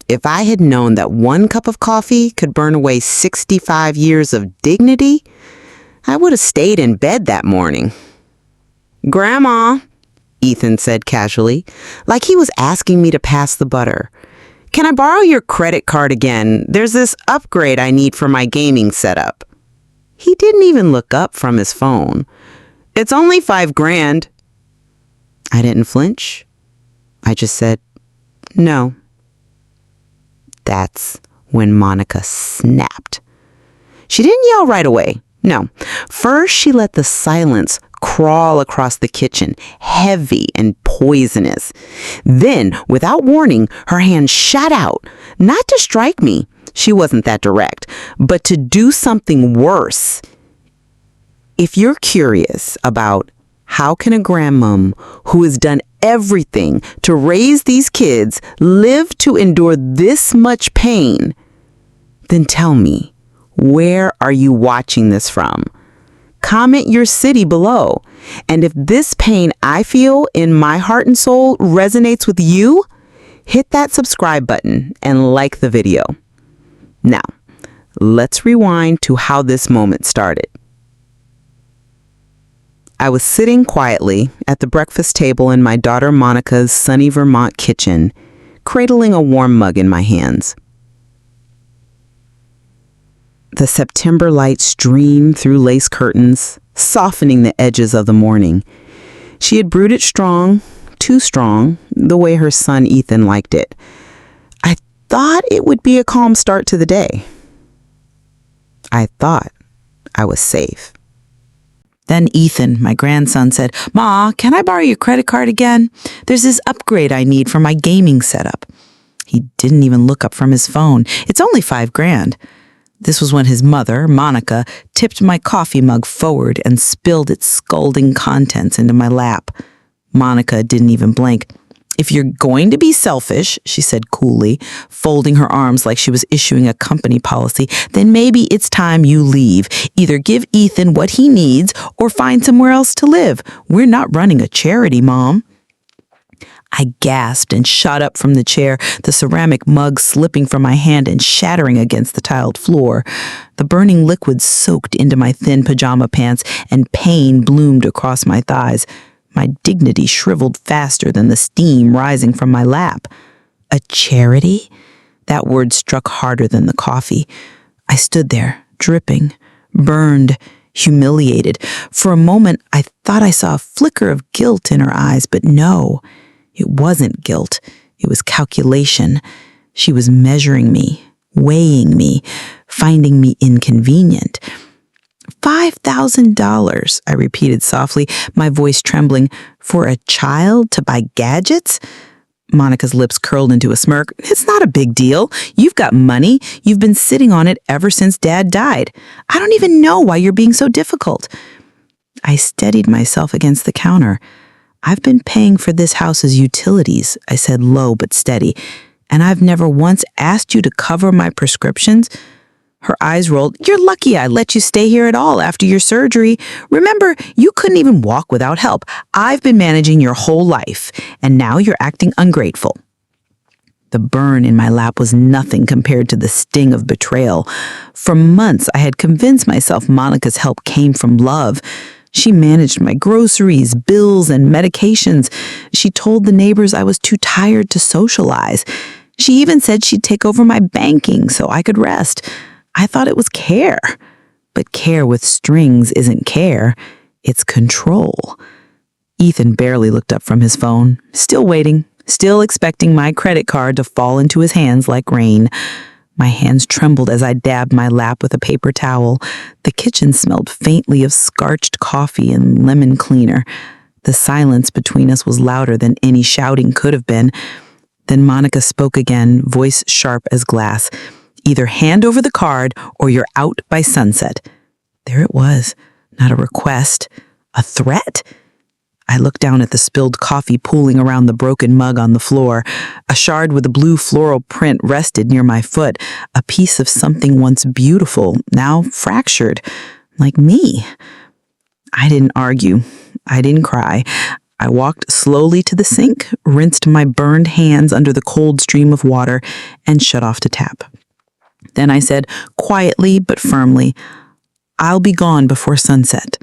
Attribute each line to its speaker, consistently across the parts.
Speaker 1: if I had known that one cup of coffee could burn away 65 years of dignity, I would have stayed in bed that morning. "Grandma," Ethan said casually, like he was asking me to pass the butter. "Can I borrow your credit card again? There's this upgrade I need for my gaming setup." He didn't even look up from his phone. "It's only $5,000. I didn't flinch. I just said, "No." That's when Monica snapped. She didn't yell right away. No. First, she let the silence crawl across the kitchen, heavy and poisonous. Then, without warning, her hand shot out, not to strike me. She wasn't that direct, but to do something worse. If you're curious about how can a grandmom who has done everything to raise these kids live to endure this much pain, then tell me, where are you watching this from? Comment your city below. And if this pain I feel in my heart and soul resonates with you, hit that subscribe button and like the video. Now, let's rewind to how this moment started. I was sitting quietly at the breakfast table in my daughter Monica's sunny Vermont kitchen, cradling a warm mug in my hands. The September light streamed through lace curtains, softening the edges of the morning. She had brewed it strong, too strong, the way her son Ethan liked it. I thought it would be a calm start to the day. I thought I was safe. Then Ethan, my grandson, said, "Ma, can I borrow your credit card again? There's this upgrade I need for my gaming setup." He didn't even look up from his phone. "It's only $5,000. This was when his mother, Monica, tipped my coffee mug forward and spilled its scalding contents into my lap. Monica didn't even blink. "If you're going to be selfish," she said coolly, folding her arms like she was issuing a company policy, "then maybe it's time you leave. Either give Ethan what he needs or find somewhere else to live. We're not running a charity, Mom." I gasped and shot up from the chair, the ceramic mug slipping from my hand and shattering against the tiled floor. The burning liquid soaked into my thin pajama pants, and pain bloomed across my thighs. My dignity shriveled faster than the steam rising from my lap. A charity? That word struck harder than the coffee. I stood there, dripping, burned, humiliated. For a moment, I thought I saw a flicker of guilt in her eyes, but no. It wasn't guilt. It was calculation. She was measuring me, weighing me, finding me inconvenient. $5,000, I repeated softly, my voice trembling. "For a child to buy gadgets?" Monica's lips curled into a smirk. "It's not a big deal. You've got money. You've been sitting on it ever since Dad died. I don't even know why you're being so difficult." I steadied myself against the counter. "I've been paying for this house's utilities," I said low but steady, "and I've never once asked you to cover my prescriptions." Her eyes rolled. "You're lucky I let you stay here at all after your surgery. Remember, you couldn't even walk without help. I've been managing your whole life, and now you're acting ungrateful." The burn in my lap was nothing compared to the sting of betrayal. For months, I had convinced myself Monica's help came from love. She managed my groceries, bills, and medications. She told the neighbors I was too tired to socialize. She even said she'd take over my banking so I could rest. I thought it was care. But care with strings isn't care. It's control. Ethan barely looked up from his phone, still waiting, still expecting my credit card to fall into his hands like rain. My hands trembled as I dabbed my lap with a paper towel. The kitchen smelled faintly of scorched coffee and lemon cleaner. The silence between us was louder than any shouting could have been. Then Monica spoke again, voice sharp as glass. "Either hand over the card or you're out by sunset." There it was, not a request, a threat. I looked down at the spilled coffee pooling around the broken mug on the floor. A shard with a blue floral print rested near my foot, a piece of something once beautiful, now fractured, like me. I didn't argue. I didn't cry. I walked slowly to the sink, rinsed my burned hands under the cold stream of water, and shut off the tap. Then I said, quietly but firmly, "I'll be gone before sunset."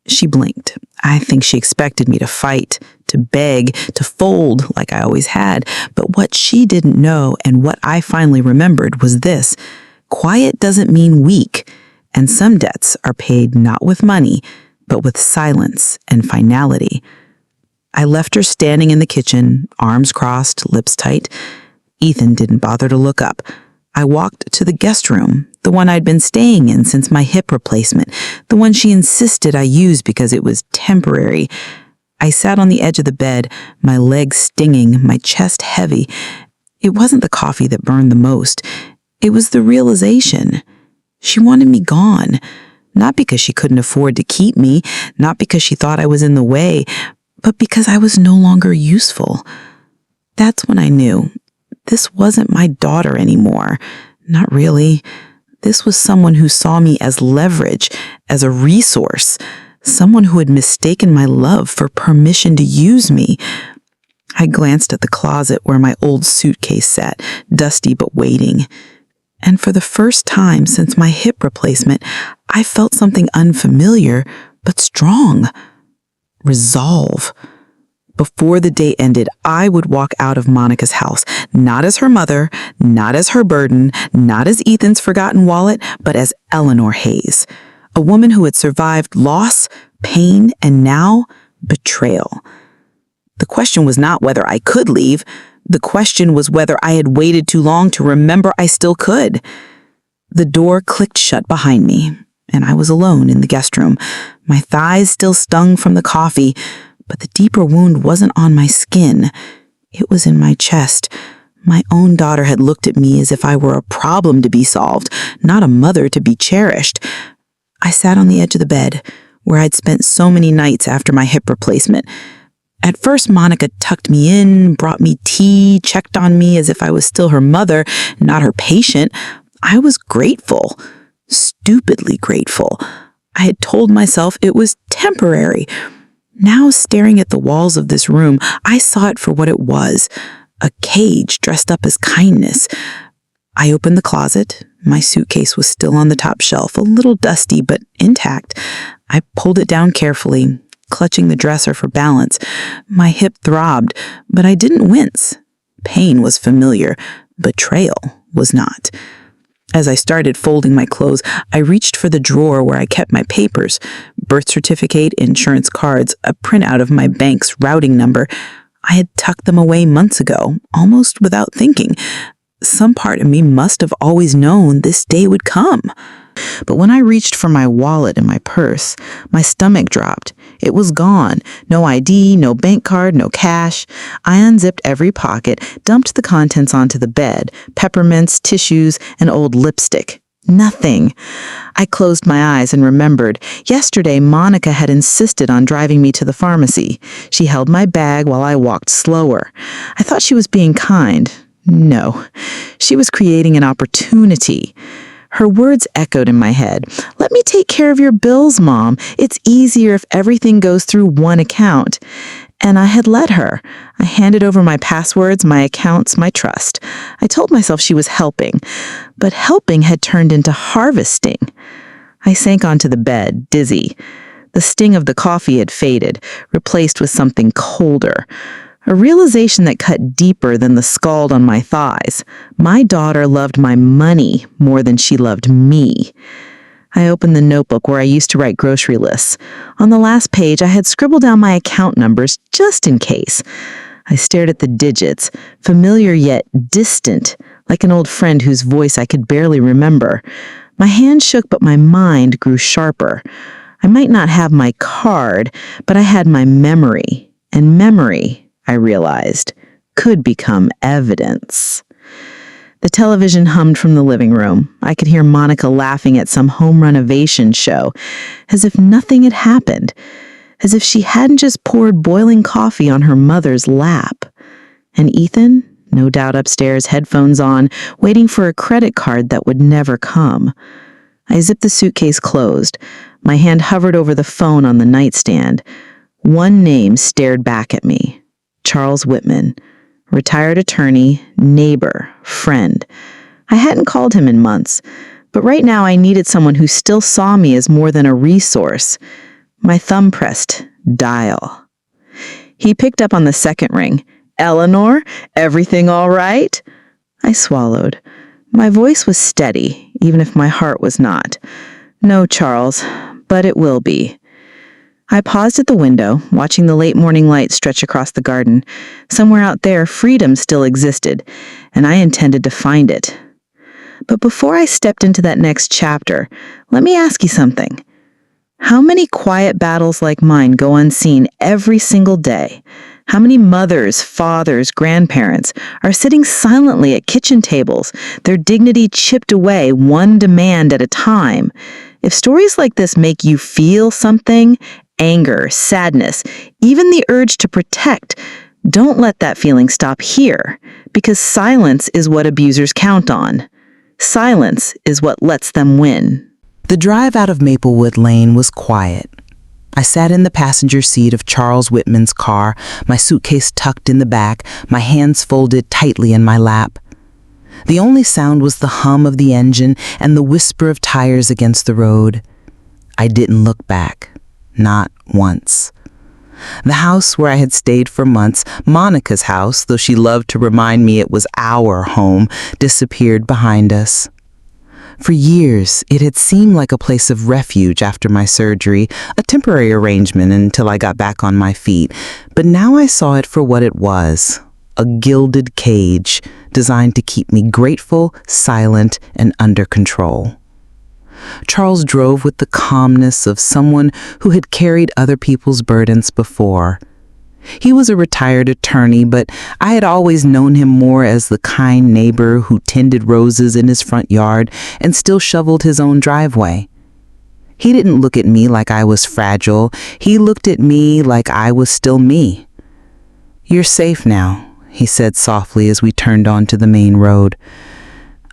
Speaker 1: She blinked. I think she expected me to fight, to beg, to fold like I always had. But what she didn't know, and what I finally remembered, was this: quiet doesn't mean weak, and some debts are paid not with money, but with silence and finality. I left her standing in the kitchen, arms crossed, lips tight. Ethan didn't bother to look up. I walked to the guest room, the one I'd been staying in since my hip replacement, the one she insisted I use because it was temporary. I sat on the edge of the bed, my legs stinging, my chest heavy. It wasn't the coffee that burned the most. It was the realization. She wanted me gone, not because she couldn't afford to keep me, not because she thought I was in the way, but because I was no longer useful. That's when I knew this wasn't my daughter anymore. Not really. This was someone who saw me as leverage, as a resource, someone who had mistaken my love for permission to use me. I glanced at the closet where my old suitcase sat, dusty but waiting. And for the first time since my hip replacement, I felt something unfamiliar but strong. Resolve. Before the day ended, I would walk out of Monica's house, not as her mother, not as her burden, not as Ethan's forgotten wallet, but as Eleanor Hayes, a woman who had survived loss, pain, and now betrayal. The question was not whether I could leave. The question was whether I had waited too long to remember I still could. The door clicked shut behind me, and I was alone in the guest room. My thighs still stung from the coffee, but the deeper wound wasn't on my skin. It was in my chest. My own daughter had looked at me as if I were a problem to be solved, not a mother to be cherished. I sat on the edge of the bed, where I'd spent so many nights after my hip replacement. At first, Monica tucked me in, brought me tea, checked on me as if I was still her mother, not her patient. I was grateful, stupidly grateful. I had told myself it was temporary. Now, staring at the walls of this room, I saw it for what it was, a cage dressed up as kindness. I opened the closet. My suitcase was still on the top shelf, a little dusty but intact. I pulled it down carefully, clutching the dresser for balance. My hip throbbed, but I didn't wince. Pain was familiar. Betrayal was not. As I started folding my clothes, I reached for the drawer where I kept my papers, birth certificate, insurance cards, a printout of my bank's routing number. I had tucked them away months ago, almost without thinking. Some part of me must have always known this day would come. But when I reached for my wallet and my purse, my stomach dropped. It was gone. No ID, no bank card, no cash. I unzipped every pocket, dumped the contents onto the bed, peppermints, tissues, and old lipstick. Nothing. I closed my eyes and remembered. Yesterday, Monica had insisted on driving me to the pharmacy. She held my bag while I walked slower. I thought she was being kind. No, she was creating an opportunity. Her words echoed in my head. "Let me take care of your bills, Mom. It's easier if everything goes through one account." And I had let her. I handed over my passwords, my accounts, my trust. I told myself she was helping, but helping had turned into harvesting. I sank onto the bed, dizzy. The sting of the coffee had faded, replaced with something colder. A realization that cut deeper than the scald on my thighs. My daughter loved my money more than she loved me. I opened the notebook where I used to write grocery lists. On the last page, I had scribbled down my account numbers just in case. I stared at the digits, familiar yet distant, like an old friend whose voice I could barely remember. My hand shook, but my mind grew sharper. I might not have my card, but I had my memory. And memory, I realized, could become evidence. The television hummed from the living room. I could hear Monica laughing at some home renovation show, as if nothing had happened, as if she hadn't just poured boiling coffee on her mother's lap. And Ethan, no doubt upstairs, headphones on, waiting for a credit card that would never come. I zipped the suitcase closed. My hand hovered over the phone on the nightstand. One name stared back at me. Charles Whitman. Retired attorney, neighbor, friend. I hadn't called him in months, but right now I needed someone who still saw me as more than a resource. My thumb pressed dial. He picked up on the second ring. Eleanor, everything all right? I swallowed. My voice was steady, even if my heart was not. No, Charles, but it will be. I paused at the window, watching the late morning light stretch across the garden. Somewhere out there, freedom still existed, and I intended to find it. But before I stepped into that next chapter, let me ask you something. How many quiet battles like mine go unseen every single day? How many mothers, fathers, grandparents are sitting silently at kitchen tables, their dignity chipped away one demand at a time? If stories like this make you feel something, anger, sadness, even the urge to protect, don't let that feeling stop here, because silence is what abusers count on. Silence is what lets them win.
Speaker 2: The drive out of Maplewood Lane was quiet. I sat in the passenger seat of Charles Whitman's car, my suitcase tucked in the back, my hands folded tightly in my lap. The only sound was the hum of the engine and the whisper of tires against the road. I didn't look back, not once. The house where I had stayed for months, Monica's house, though she loved to remind me it was our home, disappeared behind us. For years, it had seemed like a place of refuge after my surgery, a temporary arrangement until I got back on my feet. But now I saw it for what it was, a gilded cage designed to keep me grateful, silent, and under control. Charles drove with the calmness of someone who had carried other people's burdens before. He was a retired attorney, but I had always known him more as the kind neighbor who tended roses in his front yard and still shoveled his own driveway. He didn't look at me like I was fragile. He looked at me like I was still me. "You're safe now," he said softly as we turned onto the main road.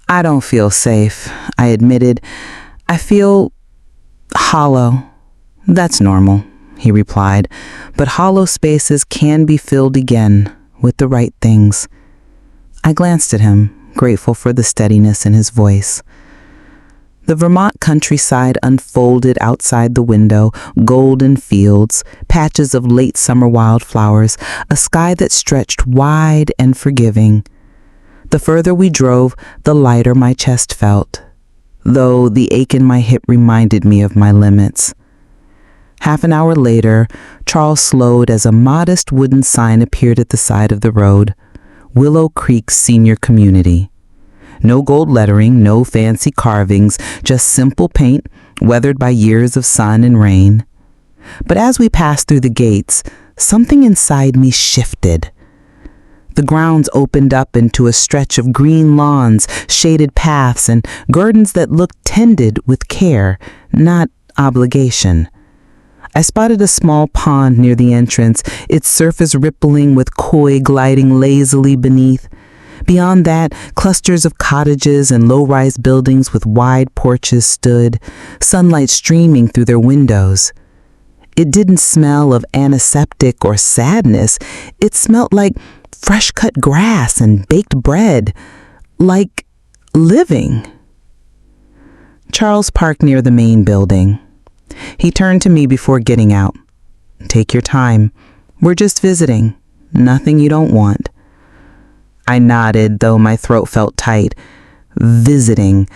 Speaker 2: "I don't feel safe," I admitted. "I feel hollow." "That's normal," he replied, "but hollow spaces can be filled again with the right things." I glanced at him, grateful for the steadiness in his voice. The Vermont countryside unfolded outside the window, golden fields, patches of late summer wildflowers, a sky that stretched wide and forgiving. The further we drove, the lighter my chest felt, though the ache in my hip reminded me of my limits. Half an hour later, Charles slowed as a modest wooden sign appeared at the side of the road, Willow Creek Senior Community. No gold lettering, no fancy carvings, just simple paint, weathered by years of sun and rain. But as we passed through the gates, something inside me shifted. The grounds opened up into a stretch of green lawns, shaded paths, and gardens that looked tended with care, not obligation. I spotted a small pond near the entrance, its surface rippling with koi gliding lazily beneath. Beyond that, clusters of cottages and low-rise buildings with wide porches stood, sunlight streaming through their windows. It didn't smell of antiseptic or sadness. It smelled like fresh-cut grass and baked bread, like living. Charles parked near the main building. He turned to me before getting out. "Take your time. We're just visiting. Nothing you don't want." I nodded, though my throat felt tight. Visiting.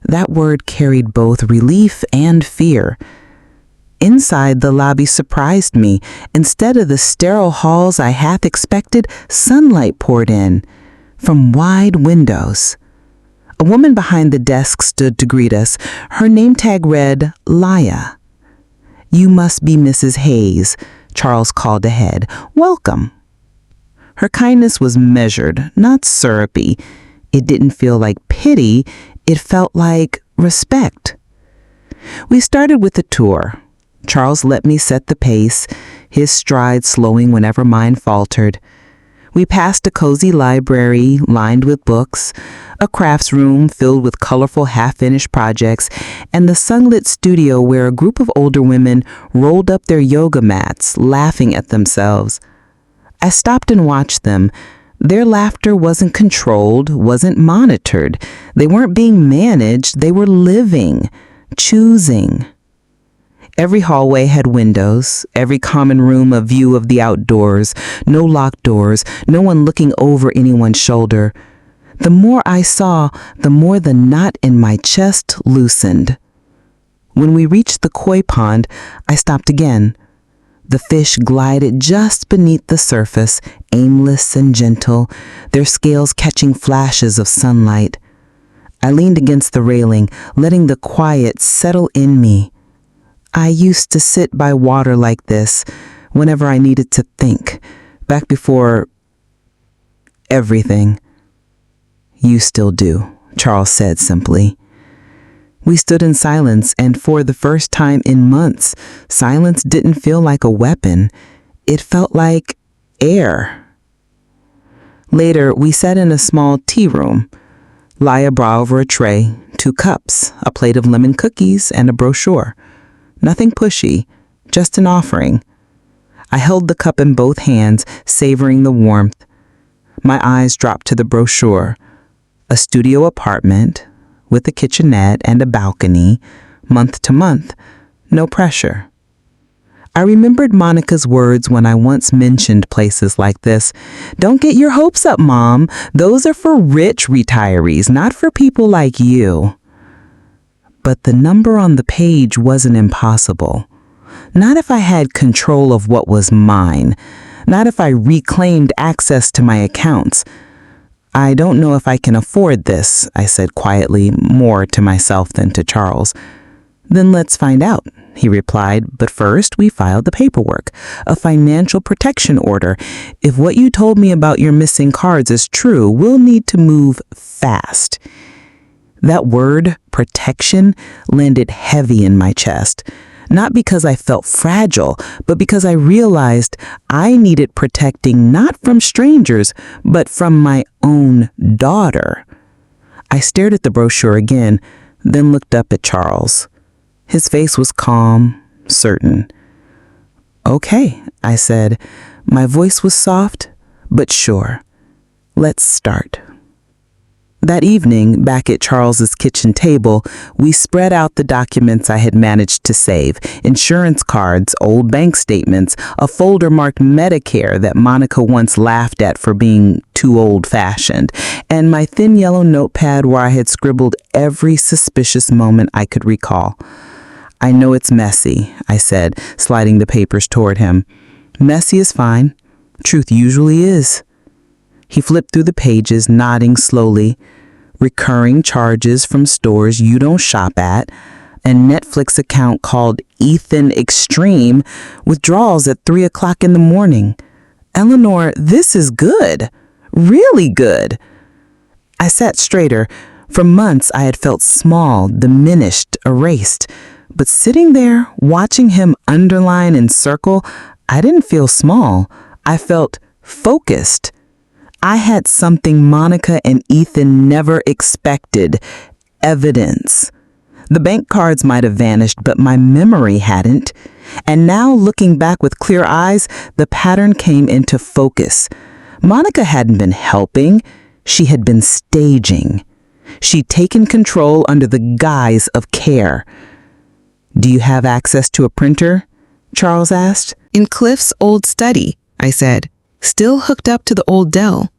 Speaker 2: That word carried both relief and fear. Inside, the lobby surprised me. Instead of the sterile halls I half expected, sunlight poured in from wide windows. A woman behind the desk stood to greet us. Her name tag read, Laya. "You must be Mrs. Hayes," Charles called ahead. "Welcome." Her kindness was measured, not syrupy. It didn't feel like pity. It felt like respect. We started with a tour. Charles let me set the pace, his stride slowing whenever mine faltered. We passed a cozy library lined with books, a crafts room filled with colorful half-finished projects, and the sunlit studio where a group of older women rolled up their yoga mats, laughing at themselves. I stopped and watched them. Their laughter wasn't controlled, wasn't monitored. They weren't being managed, they were living, choosing. Every hallway had windows, every common room a view of the outdoors, no locked doors, no one looking over anyone's shoulder. The more I saw, the more the knot in my chest loosened. When we reached the koi pond, I stopped again. The fish glided just beneath the surface, aimless and gentle, their scales catching flashes of sunlight. I leaned against the railing, letting the quiet settle in me. I used to sit by water like this whenever I needed to think, back before everything. You still do, Charles said simply. We stood in silence, and for the first time in months, silence didn't feel like a weapon. It felt like air. Later, we sat in a small tea room. Laya brought over a tray, 2 cups, a plate of lemon cookies, and a brochure. Nothing pushy, just an offering. I held the cup in both hands, savoring the warmth. My eyes dropped to the brochure. A studio apartment with a kitchenette and a balcony, month to month, no pressure. I remembered Monica's words when I once mentioned places like this. Don't get your hopes up, Mom. Those are for rich retirees, not for people like you. But the number on the page wasn't impossible. Not if I had control of what was mine. Not if I reclaimed access to my accounts. I don't know if I can afford this, I said quietly, more to myself than to Charles. Then let's find out, he replied, but first we filed the paperwork, a financial protection order. If what you told me about your missing cards is true, we'll need to move fast. That word, protection, landed heavy in my chest. Not because I felt fragile, but because I realized I needed protecting not from strangers, but from my own daughter. I stared at the brochure again, then looked up at Charles. His face was calm, certain. Okay, I said. My voice was soft, but sure. Let's start. That evening, back at Charles's kitchen table, we spread out the documents I had managed to save, insurance cards, old bank statements, a folder marked Medicare that Monica once laughed at for being too old-fashioned, and my thin yellow notepad where I had scribbled every suspicious moment I could recall. I know it's messy, I said, sliding the papers toward him. Messy is fine. Truth usually is. He flipped through the pages, nodding slowly. Recurring charges from stores you don't shop at, a Netflix account called Ethan Extreme, withdrawals at 3 o'clock in the morning. Eleanor, this is good. Really good. I sat straighter. For months I had felt small, diminished, erased. But sitting there, watching him underline and circle, I didn't feel small. I felt focused. I had something Monica and Ethan never expected, evidence. The bank cards might have vanished, but my memory hadn't. And now, looking back with clear eyes, the pattern came into focus. Monica hadn't been helping, she had been staging. She'd taken control under the guise of care. Do you have access to a printer? Charles asked.
Speaker 1: In Cliff's old study, I said, still hooked up to the old Dell.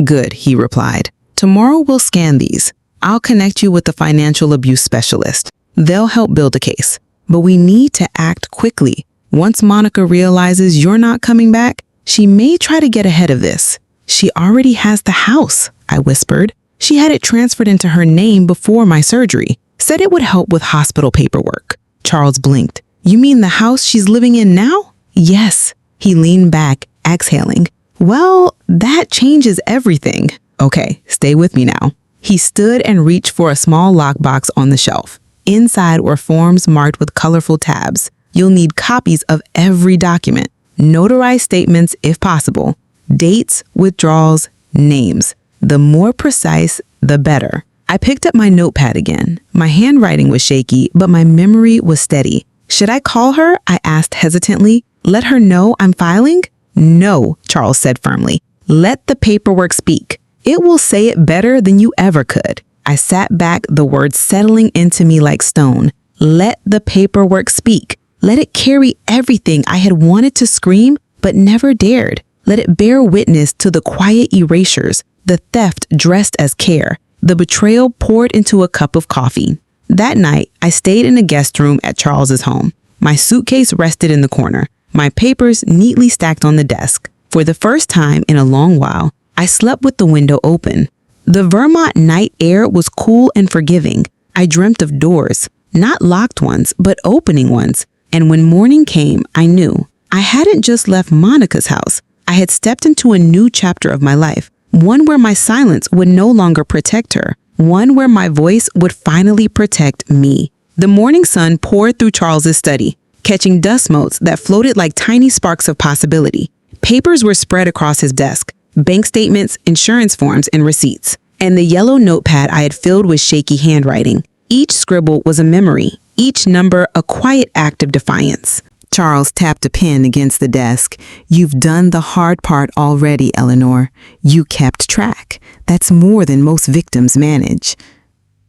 Speaker 1: Good, he replied. Tomorrow we'll scan these. I'll connect you with the financial abuse specialist. They'll help build a case. But we need to act quickly. Once Monica realizes you're not coming back, she may try to get ahead of this. She already has the house, I whispered. She had it transferred into her name before my surgery. Said it would help with hospital paperwork. Charles blinked. You mean the house she's living in now? Yes. He leaned back, exhaling. Well, that changes everything. Okay, stay with me now. He stood and reached for a small lockbox on the shelf. Inside were forms marked with colorful tabs. You'll need copies of every document. Notarized statements if possible. Dates, withdrawals, names. The more precise, the better. I picked up my notepad again. My handwriting was shaky, but my memory was steady. Should I call her? I asked hesitantly. Let her know I'm filing? No, Charles said firmly. Let the paperwork speak. It will say it better than you ever could. I sat back, the words settling into me like stone. Let the paperwork speak. Let it carry everything I had wanted to scream, but never dared. Let it bear witness to the quiet erasures, the theft dressed as care, the betrayal poured into a cup of coffee. That night, I stayed in a guest room at Charles's home. My suitcase rested in the corner, my papers neatly stacked on the desk. For the first time in a long while, I slept with the window open. The Vermont night air was cool and forgiving. I dreamt of doors, not locked ones, but opening ones. And when morning came, I knew I hadn't just left Monica's house. I had stepped into a new chapter of my life, one where my silence would no longer protect her, one where my voice would finally protect me. The morning sun poured through Charles's study, catching dust motes that floated like tiny sparks of possibility. Papers were spread across his desk, bank statements, insurance forms, and receipts, and the yellow notepad I had filled with shaky handwriting. Each scribble was a memory, each number a quiet act of defiance. Charles tapped a pen against the desk. You've done the hard part already, Eleanor. You kept track. That's more than most victims manage.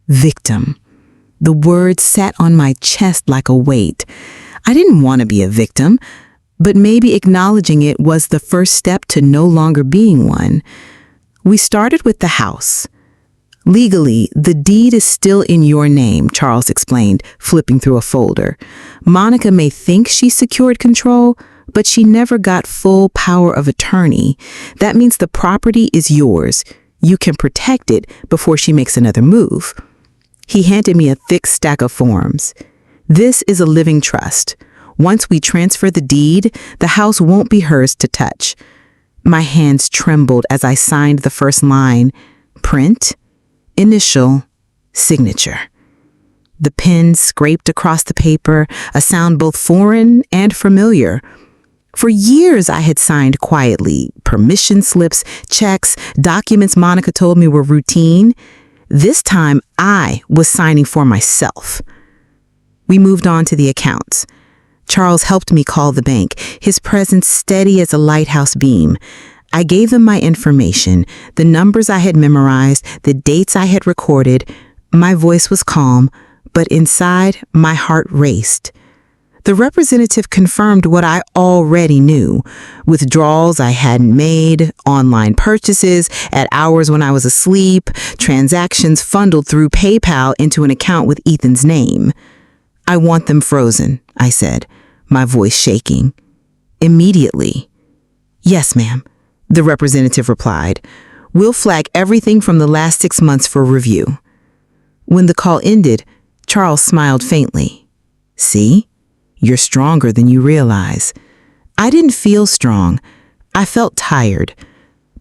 Speaker 1: Victim. The word sat on my chest like a weight. I didn't want to be a victim, but maybe acknowledging it was the first step to no longer being one. We started with the house. Legally, the deed is still in your name, Charles explained, flipping through a folder. Monica may think she secured control, but she never got full power of attorney. That means the property is yours. You can protect it before she makes another move. He handed me a thick stack of forms. This is a living trust. Once we transfer the deed, the house won't be hers to touch. My hands trembled as I signed the first line. Print, initial, signature. The pen scraped across the paper, a sound both foreign and familiar. For years I had signed quietly, permission slips, checks, documents Monica told me were routine. This time I was signing for myself. We moved on to the accounts. Charles helped me call the bank, his presence steady as a lighthouse beam. I gave them my information, the numbers I had memorized, the dates I had recorded. My voice was calm, but inside, my heart raced. The representative confirmed what I already knew. Withdrawals I hadn't made, online purchases at hours when I was asleep, transactions funneled through PayPal into an account with Ethan's name. I want them frozen, I said, my voice shaking. Immediately. Yes, ma'am, the representative replied. We'll flag everything from the last 6 months for review. When the call ended, Charles smiled faintly. See? You're stronger than you realize. I didn't feel strong. I felt tired.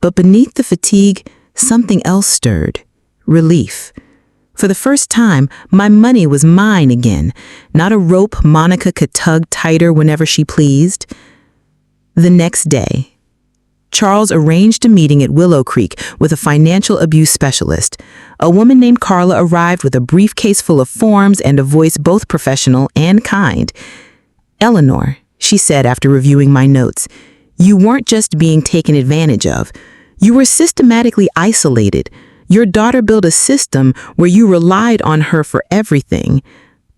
Speaker 1: But beneath the fatigue, something else stirred. Relief. For the first time, my money was mine again, not a rope Monica could tug tighter whenever she pleased. The next day, Charles arranged a meeting at Willow Creek with a financial abuse specialist. A woman named Carla arrived with a briefcase full of forms and a voice both professional and kind. Eleanor, she said after reviewing my notes, you weren't just being taken advantage of. You were systematically isolated. Your daughter built a system where you relied on her for everything.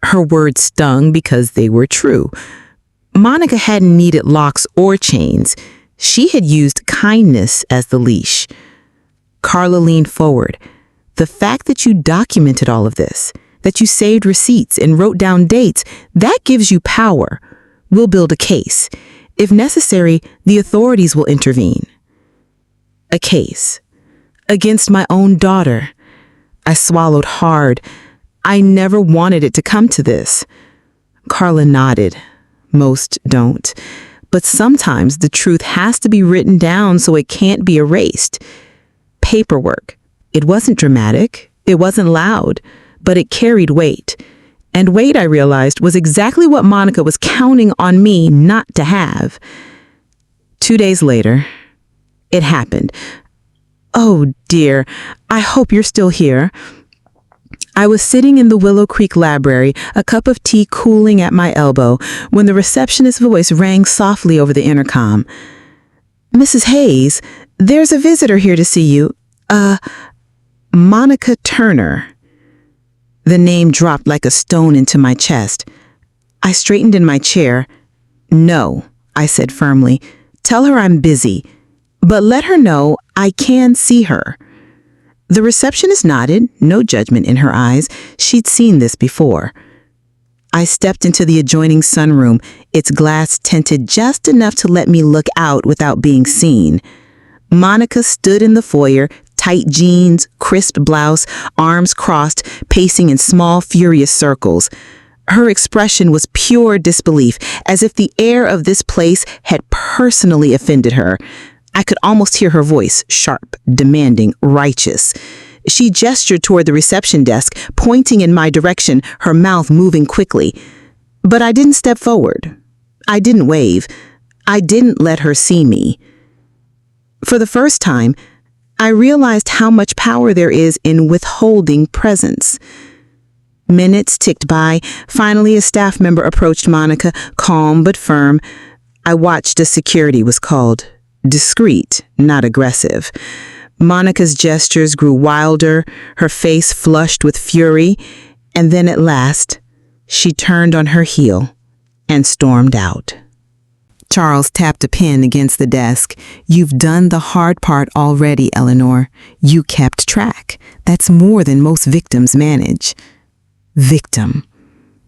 Speaker 1: Her words stung because they were true. Monica hadn't needed locks or chains. She had used kindness as the leash. Carla leaned forward. The fact that you documented all of this, that you saved receipts and wrote down dates, that gives you power. We'll build a case. If necessary, the authorities will intervene. A case. Against my own daughter. I swallowed hard. I never wanted it to come to this. Carla nodded. Most don't. But sometimes the truth has to be written down so it can't be erased. Paperwork. It wasn't dramatic. It wasn't loud. But it carried weight. And weight, I realized, was exactly what Monica was counting on me not to have. 2 days later, It happened. Oh, dear. I hope you're still here. I was sitting in the Willow Creek Library, a cup of tea cooling at my elbow, when the receptionist's voice rang softly over the intercom. Mrs. Hayes, there's a visitor here to see you. Monica Turner. The name dropped like a stone into my chest. I straightened in my chair. No, I said firmly. Tell her I'm busy, but let her know I can see her. The receptionist nodded, no judgment in her eyes. She'd seen this before. I stepped into the adjoining sunroom, its glass tinted just enough to let me look out without being seen. Monica stood in the foyer, tight jeans, crisp blouse, arms crossed, pacing in small, furious circles. Her expression was pure disbelief, as if the air of this place had personally offended her. I could almost hear her voice, sharp, demanding, righteous. She gestured toward the reception desk, pointing in my direction, her mouth moving quickly. But I didn't step forward. I didn't wave. I didn't let her see me. For the first time, I realized how much power there is in withholding presence. Minutes ticked by. Finally, a staff member approached Monica, calm but firm. I watched as security was called. Discreet, not aggressive. Monica's gestures grew wilder, her face flushed with fury, and then at last, she turned on her heel and stormed out. Charles tapped a pen against the desk. You've done the hard part already, Eleanor. You kept track. That's more than most victims manage. Victim.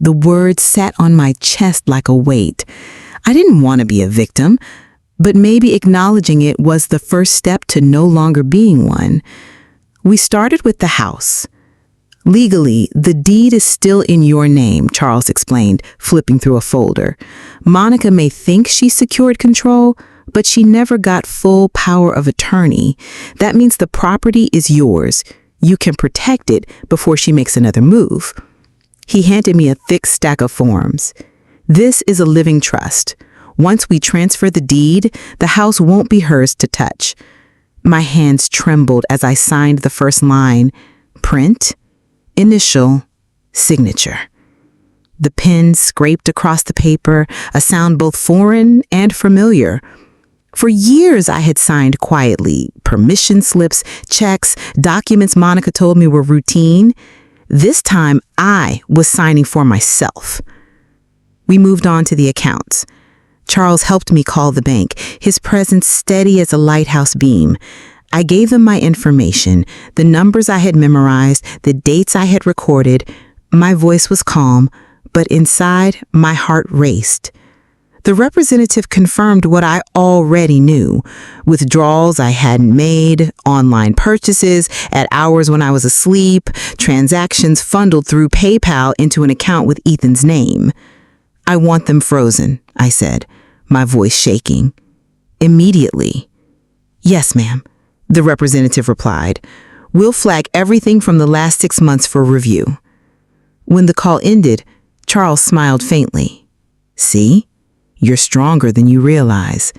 Speaker 1: The word sat on my chest like a weight. I didn't want to be a victim, but maybe acknowledging it was the first step to no longer being one. We started with the house. Legally, the deed is still in your name, Charles explained, flipping through a folder. Monica may think she secured control, but she never got full power of attorney. That means the property is yours. You can protect it before she makes another move. He handed me a thick stack of forms. This is a living trust. Once we transfer the deed, the house won't be hers to touch. My hands trembled as I signed the first line. Print, initial, signature. The pen scraped across the paper, a sound both foreign and familiar. For years I had signed quietly, permission slips, checks, documents Monica told me were routine. This time I was signing for myself. We moved on to the accounts. Charles helped me call the bank, his presence steady as a lighthouse beam. I gave them my information, the numbers I had memorized, the dates I had recorded. My voice was calm, but inside, my heart raced. The representative confirmed what I already knew. Withdrawals I hadn't made, online purchases at hours when I was asleep, transactions funneled through PayPal into an account with Ethan's name. I want them frozen, I said, my voice shaking. Immediately. Yes, ma'am, the representative replied. We'll flag everything from the last 6 months for review. When the call ended, Charles smiled faintly. See? You're stronger than you realize.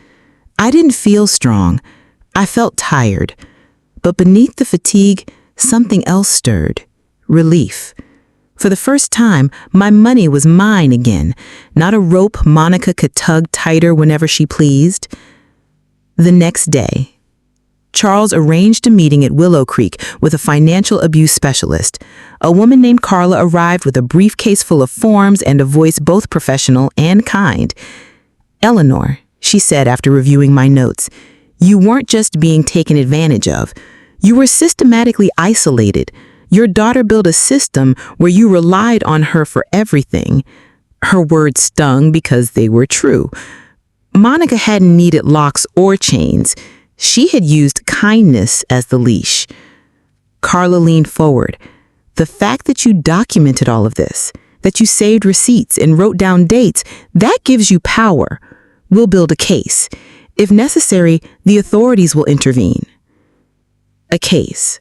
Speaker 1: I didn't feel strong. I felt tired. But beneath the fatigue, something else stirred. Relief. For the first time, my money was mine again, not a rope Monica could tug tighter whenever she pleased. The next day, Charles arranged a meeting at Willow Creek with a financial abuse specialist. A woman named Carla arrived with a briefcase full of forms and a voice both professional and kind. Eleanor, she said after reviewing my notes, you weren't just being taken advantage of. You were systematically isolated. Your daughter built a system where you relied on her for everything. Her words stung because they were true. Monica hadn't needed locks or chains. She had used kindness as the leash. Carla leaned forward. The fact that you documented all of this, that you saved receipts and wrote down dates, that gives you power. We'll build a case. If necessary, the authorities will intervene. A case.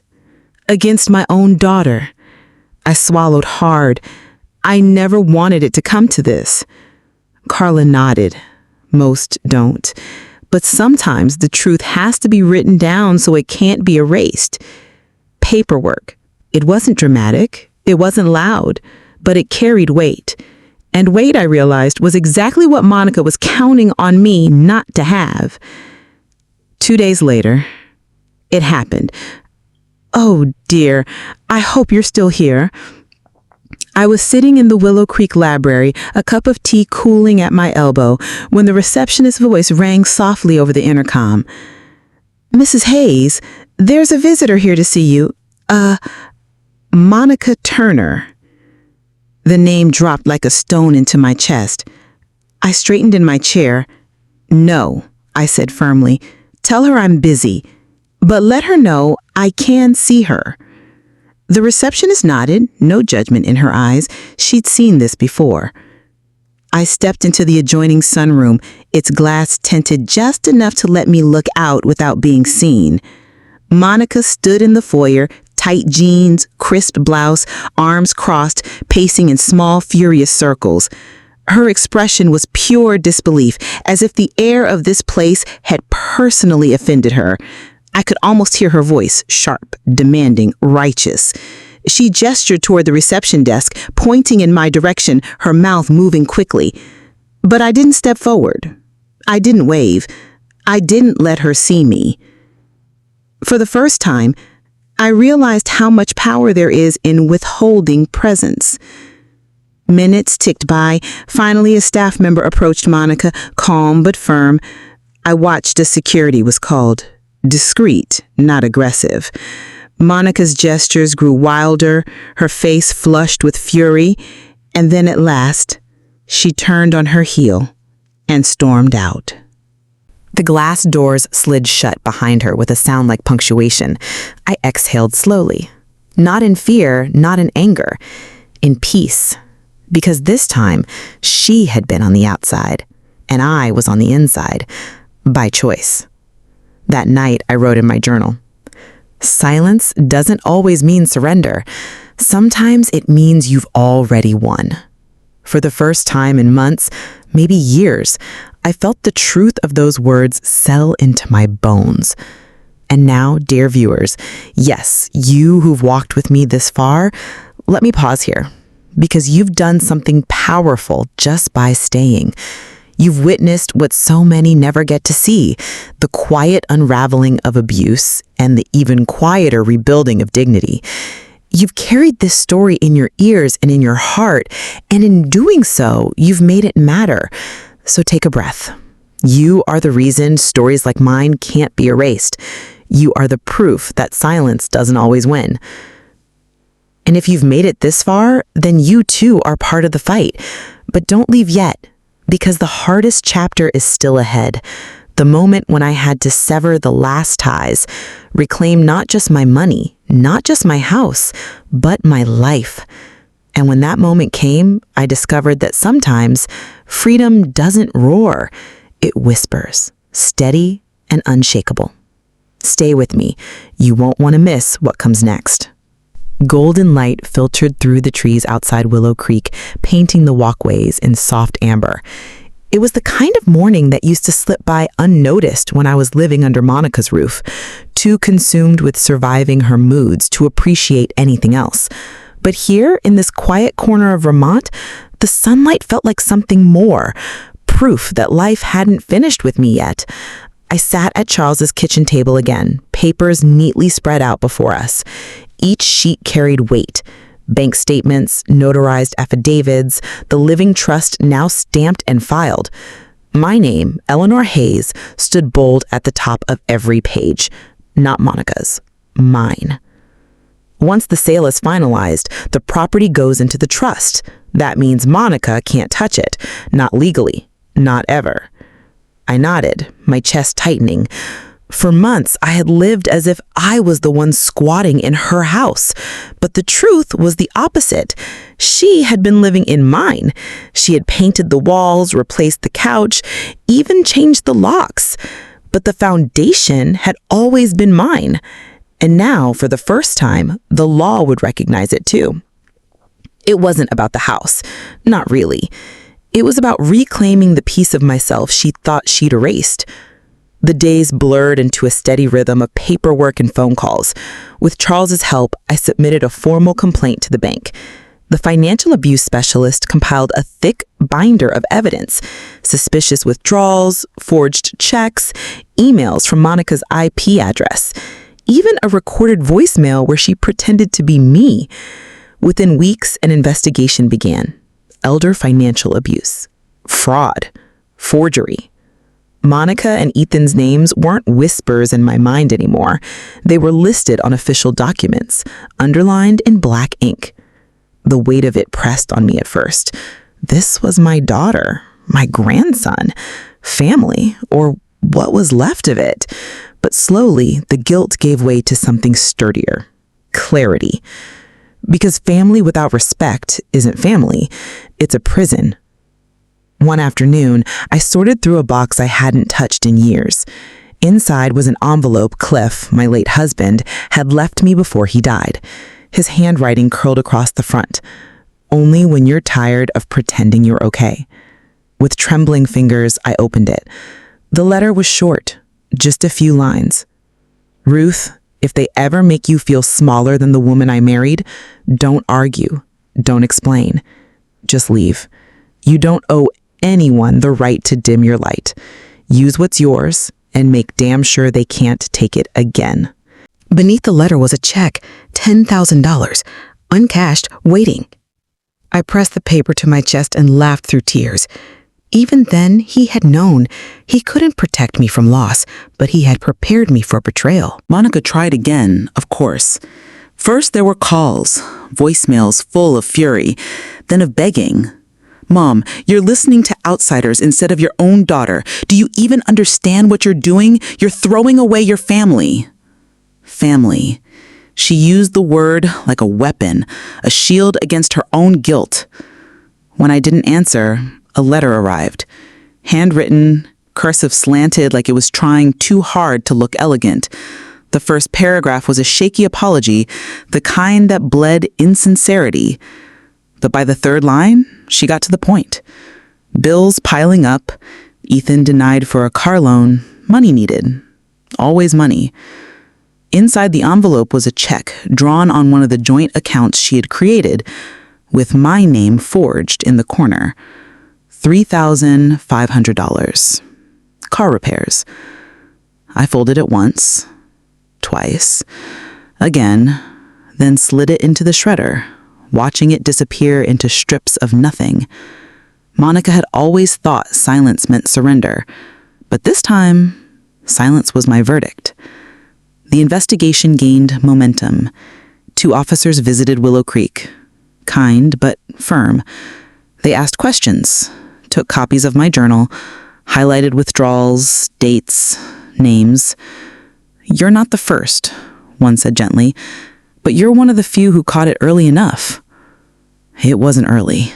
Speaker 1: Against my own daughter. I swallowed hard. I never wanted it to come to this. Carla nodded. Most don't. But sometimes the truth has to be written down so it can't be erased. Paperwork. It wasn't dramatic. It wasn't loud, but it carried weight. And weight, I realized, was exactly what Monica was counting on me not to have. 2 days later, it happened. Oh dear, I hope you're still here. I was sitting in the Willow Creek Library, a cup of tea cooling at my elbow, when the receptionist's voice rang softly over the intercom. Mrs. Hayes, there's a visitor here to see you. Monica Turner. The name dropped like a stone into my chest. I straightened in my chair. No, I said firmly. Tell her I'm busy, but let her know I can see her. The receptionist nodded, no judgment in her eyes. She'd seen this before. I stepped into the adjoining sunroom, its glass tinted just enough to let me look out without being seen. Monica stood in the foyer, tight jeans, crisp blouse, arms crossed, pacing in small, furious circles. Her expression was pure disbelief, as if the air of this place had personally offended her. I could almost hear her voice, sharp, demanding, righteous. She gestured toward the reception desk, pointing in my direction, her mouth moving quickly. But I didn't step forward. I didn't wave. I didn't let her see me. For the first time, I realized how much power there is in withholding presence. Minutes ticked by. Finally, a staff member approached Monica, calm but firm. I watched as security was called. Discreet, not aggressive. Monica's gestures grew wilder, her face flushed with fury, and then at last, she turned on her heel and stormed out. The glass doors slid shut behind her with a sound like punctuation. I exhaled slowly. Not in fear, not in anger. In peace. Because this time, she had been on the outside, and I was on the inside. By choice. That night, I wrote in my journal, silence doesn't always mean surrender. Sometimes it means you've already won. For the first time in months, maybe years, I felt the truth of those words settle into my bones. And now, dear viewers, yes, you who've walked with me this far, let me pause here, because you've done something powerful just by staying. You've witnessed what so many never get to see, the quiet unraveling of abuse and the even quieter rebuilding of dignity. You've carried this story in your ears and in your heart, and in doing so, you've made it matter. So take a breath. You are the reason stories like mine can't be erased. You are the proof that silence doesn't always win. And if you've made it this far, then you too are part of the fight. But don't leave yet, because the hardest chapter is still ahead. The moment when I had to sever the last ties, reclaim not just my money, not just my house, but my life. And when that moment came, I discovered that sometimes freedom doesn't roar, it whispers, steady and unshakable. Stay with me. You won't want to miss what comes next. Golden light filtered through the trees outside Willow Creek, painting the walkways in soft amber. It was the kind of morning that used to slip by unnoticed when I was living under Monica's roof, too consumed with surviving her moods to appreciate anything else. But here, in this quiet corner of Vermont, the sunlight felt like something more, proof that life hadn't finished with me yet. I sat at Charles's kitchen table again, papers neatly spread out before us. Each sheet carried weight. Bank statements, notarized affidavits, the living trust now stamped and filed. My name, Eleanor Hayes, stood bold at the top of every page. Not Monica's. Mine. Once the sale is finalized, the property goes into the trust. That means Monica can't touch it. Not legally. Not ever. I nodded, my chest tightening. For months, I had lived as if I was the one squatting in her house. But the truth was the opposite. She had been living in mine. She had painted the walls, replaced the couch, even changed the locks. But the foundation had always been mine. And now, for the first time, the law would recognize it too. It wasn't about the house. Not really. It was about reclaiming the piece of myself she thought she'd erased. The days blurred into a steady rhythm of paperwork and phone calls. With Charles's help, I submitted a formal complaint to the bank. The financial abuse specialist compiled a thick binder of evidence: suspicious withdrawals, forged checks, emails from Monica's IP address, even a recorded voicemail where she pretended to be me. Within weeks, an investigation began. Elder financial abuse, fraud, forgery. Monica and Ethan's names weren't whispers in my mind anymore. They were listed on official documents, underlined in black ink. The weight of it pressed on me at first. This was my daughter, my grandson, family, or what was left of it. But slowly, the guilt gave way to something sturdier: clarity. Because family without respect isn't family, it's a prison. One afternoon, I sorted through a box I hadn't touched in years. Inside was an envelope Cliff, my late husband, had left me before he died. His handwriting curled across the front. Only when you're tired of pretending you're okay. With trembling fingers, I opened it. The letter was short, just a few lines. Ruth, if they ever make you feel smaller than the woman I married, don't argue, don't explain. Just leave. You don't owe anyone the right to dim your light. Use what's yours and make damn sure they can't take it again.
Speaker 3: Beneath the letter was a check, $10,000, uncashed, waiting. I pressed the paper to my chest and laughed through tears. Even then, he had known. He couldn't protect me from loss, but he had prepared me for betrayal.
Speaker 2: Monica tried again, of course. First there were calls, voicemails full of fury, then of begging. Mom, you're listening to outsiders instead of your own daughter. Do you even understand what you're doing? You're throwing away your family. Family. She used the word like a weapon, a shield against her own guilt. When I didn't answer, a letter arrived. Handwritten, cursive slanted like it was trying too hard to look elegant. The first paragraph was a shaky apology, the kind that bled insincerity. But by the third line, she got to the point. Bills piling up, Ethan denied for a car loan, money needed. Always money. Inside the envelope was a check drawn on one of the joint accounts she had created, with my name forged in the corner. $3,500. Car repairs. I folded it once, twice, again, then slid it into the shredder, watching it disappear into strips of nothing. Monica had always thought silence meant surrender, but this time, silence was my verdict. The investigation gained momentum. 2 officers visited Willow Creek. Kind, but firm. They asked questions, took copies of my journal, highlighted withdrawals, dates, names. "You're not the first," one said gently, "but you're one of the few who caught it early enough." It wasn't early.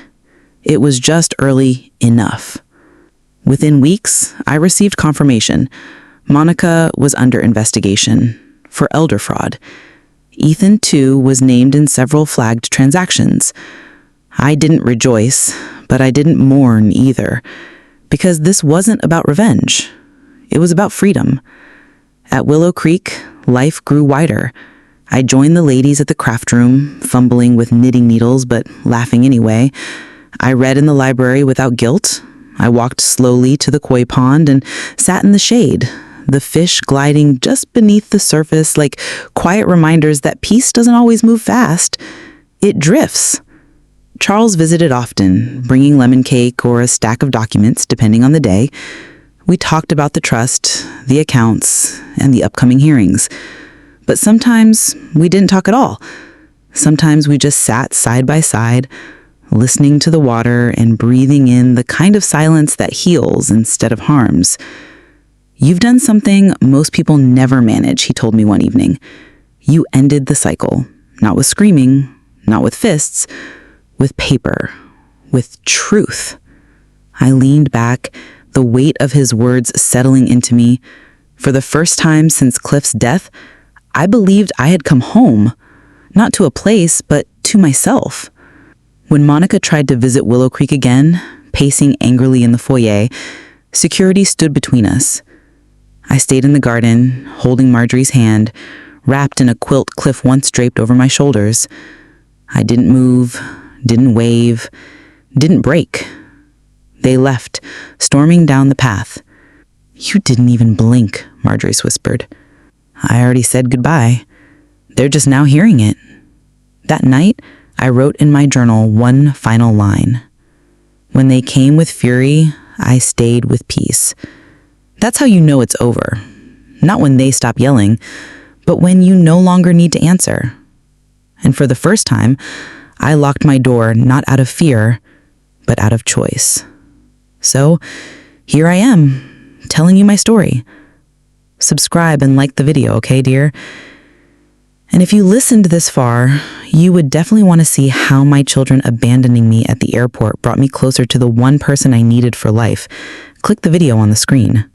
Speaker 2: It was just early enough. Within weeks, I received confirmation. Monica was under investigation for elder fraud. Ethan, too, was named in several flagged transactions. I didn't rejoice, but I didn't mourn either, because this wasn't about revenge. It was about freedom. At Willow Creek, life grew wider. I joined the ladies at the craft room, fumbling with knitting needles, but laughing anyway. I read in the library without guilt. I walked slowly to the koi pond and sat in the shade, the fish gliding just beneath the surface like quiet reminders that peace doesn't always move fast. It drifts. Charles visited often, bringing lemon cake or a stack of documents, depending on the day. We talked about the trust, the accounts, and the upcoming hearings. But sometimes we didn't talk at all. Sometimes we just sat side by side, listening to the water and breathing in the kind of silence that heals instead of harms. "You've done something most people never manage," he told me one evening. "You ended the cycle, not with screaming, not with fists, with paper, with truth." I leaned back, the weight of his words settling into me. For the first time since Cliff's death, I believed I had come home, not to a place, but to myself. When Monica tried to visit Willow Creek again, pacing angrily in the foyer, security stood between us.
Speaker 1: I stayed in the garden, holding Marjorie's hand, wrapped in a quilt Cliff once draped over my shoulders. I didn't move, didn't wave, didn't break. They left, storming down the path. You didn't even blink, Marjorie whispered. I already said goodbye. They're just now hearing it. That night, I wrote in my journal one final line. When they came with fury, I stayed with peace. That's how you know it's over. Not when they stop yelling, but when you no longer need to answer. And for the first time, I locked my door not out of fear, but out of choice. So, here I am, telling you my story. Subscribe and like the video, okay, dear? And if you listened this far, you would definitely want to see how my children abandoning me at the airport brought me closer to the one person I needed for life. Click the video on the screen.